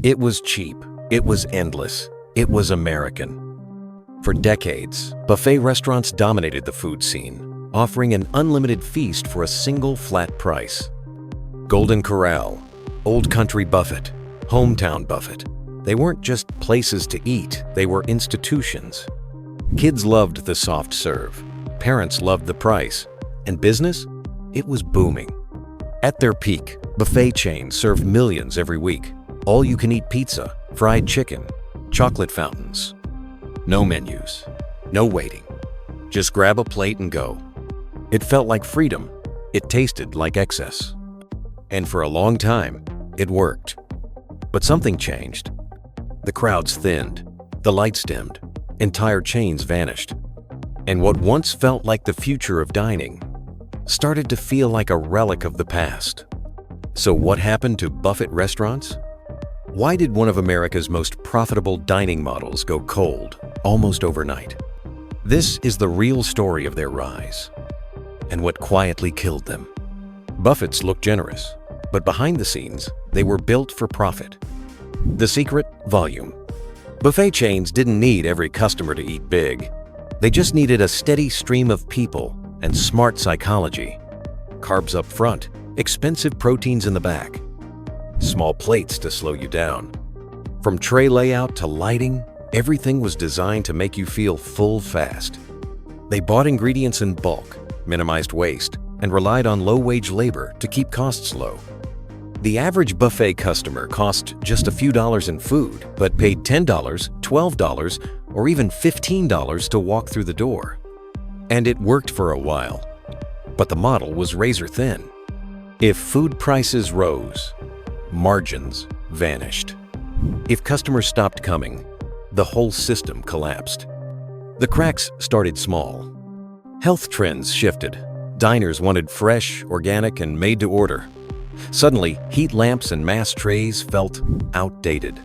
It was cheap, it was endless, it was American. For decades, buffet restaurants dominated the food scene, offering an unlimited feast for a single flat price. Golden Corral, Old Country Buffet, Hometown Buffet. They weren't just places to eat, they were institutions. Kids loved the soft serve, parents loved the price, and business? It was booming. At their peak, buffet chains served millions every week. All-you-can-eat pizza, fried chicken, chocolate fountains. No menus, no waiting. Just grab a plate and go. It felt like freedom. It tasted like excess. And for a long time, it worked. But something changed. The crowds thinned, the lights dimmed, entire chains vanished. And what once felt like the future of dining started to feel like a relic of the past. So what happened to buffet restaurants? Why did one of America's most profitable dining models go cold almost overnight? This is the real story of their rise and what quietly killed them. Buffets look generous, but behind the scenes, they were built for profit. The secret? Volume. Buffet chains didn't need every customer to eat big. They just needed a steady stream of people and smart psychology. Carbs up front, expensive proteins in the back. Small plates to slow you down. From tray layout to lighting, everything was designed to make you feel full fast. They bought ingredients in bulk, minimized waste, and relied on low-wage labor to keep costs low. The average buffet customer cost just a few dollars in food, but paid $10, $12, or even $15 to walk through the door. And it worked for a while, but the model was razor thin. If food prices rose, margins vanished. If customers stopped coming, the whole system collapsed. The cracks started small. Health trends shifted. Diners wanted fresh, organic, and made to order. Suddenly, heat lamps and mass trays felt outdated.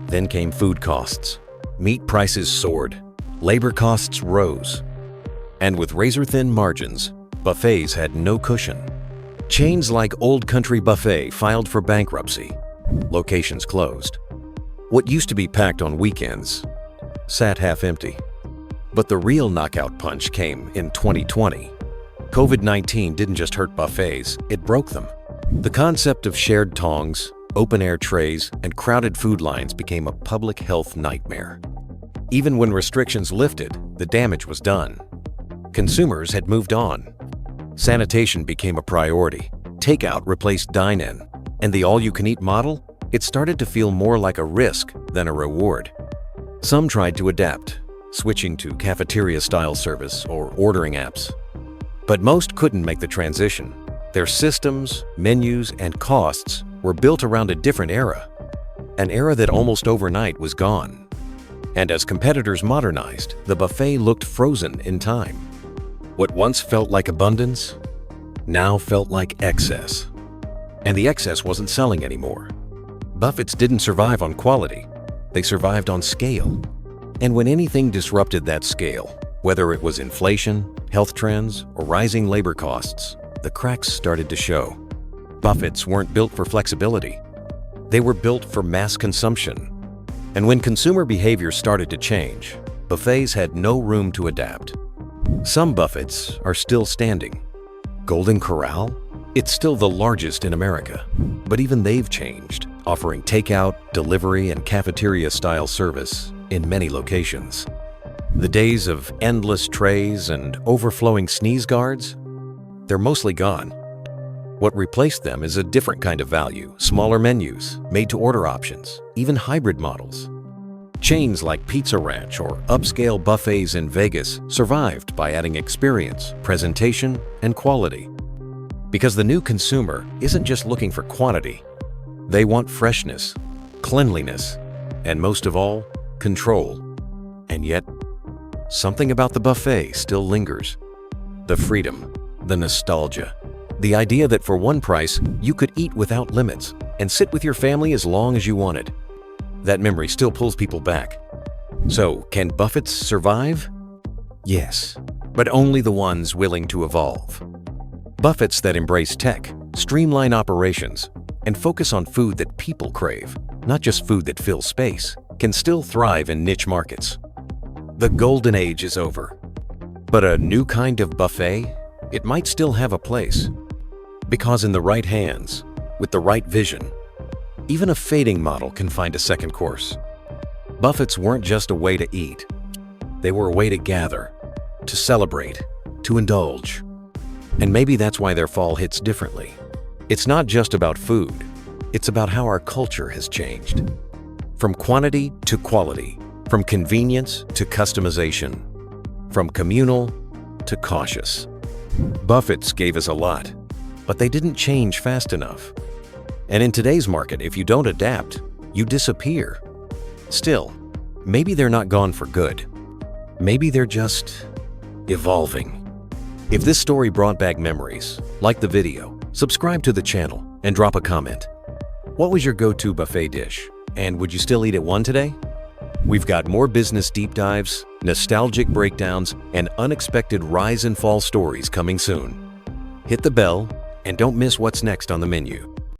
Then came food costs. Meat prices soared. Labor costs rose. And with razor-thin margins, buffets had no cushion. Chains like Old Country Buffet filed for bankruptcy. Locations closed. What used to be packed on weekends sat half empty. But the real knockout punch came in 2020. COVID-19 didn't just hurt buffets, it broke them. The concept of shared tongs, open-air trays, and crowded food lines became a public health nightmare. Even when restrictions lifted, the damage was done. Consumers had moved on. Sanitation became a priority. Takeout replaced dine-in. And the all-you-can-eat model? It started to feel more like a risk than a reward. Some tried to adapt, switching to cafeteria-style service or ordering apps. But most couldn't make the transition. Their systems, menus, and costs were built around a different era. An era that almost overnight was gone. And as competitors modernized, the buffet looked frozen in time. What once felt like abundance now felt like excess. And the excess wasn't selling anymore. Buffets didn't survive on quality, they survived on scale. And when anything disrupted that scale, whether it was inflation, health trends, or rising labor costs, the cracks started to show. Buffets weren't built for flexibility. They were built for mass consumption. And when consumer behavior started to change, buffets had no room to adapt. Some buffets are still standing. Golden Corral? It's still the largest in America, but even they've changed, offering takeout, delivery, and cafeteria-style service in many locations. The days of endless trays and overflowing sneeze guards? They're mostly gone. What replaced them is a different kind of value, smaller menus, made-to-order options, even hybrid models. Chains like Pizza Ranch or upscale buffets in Vegas survived by adding experience, presentation, and quality. Because the new consumer isn't just looking for quantity. They want freshness, cleanliness, and most of all, control. And yet, something about the buffet still lingers. The freedom, the nostalgia, the idea that for one price, you could eat without limits and sit with your family as long as you wanted. That memory still pulls people back. So, can buffets survive? Yes, but only the ones willing to evolve. Buffets that embrace tech, streamline operations, and focus on food that people crave. not just food that fills space, can still thrive in niche markets. The golden age is over. But a new kind of buffet, it might still have a place. Because in the right hands, with the right vision, even a fading model can find a second course. Buffets weren't just a way to eat. They were a way to gather, to celebrate, to indulge. And maybe that's why their fall hits differently. It's not just about food. It's about how our culture has changed. From quantity to quality, from convenience to customization, from communal to cautious. Buffets gave us a lot, but they didn't change fast enough. And in today's market, if you don't adapt, you disappear. Still, maybe they're not gone for good. Maybe they're just evolving. If this story brought back memories, like the video, subscribe to the channel, and drop a comment. What was your go-to buffet dish? And would you still eat at one today? We've got more business deep dives, nostalgic breakdowns, and unexpected rise and fall stories coming soon. Hit the bell and don't miss what's next on the menu.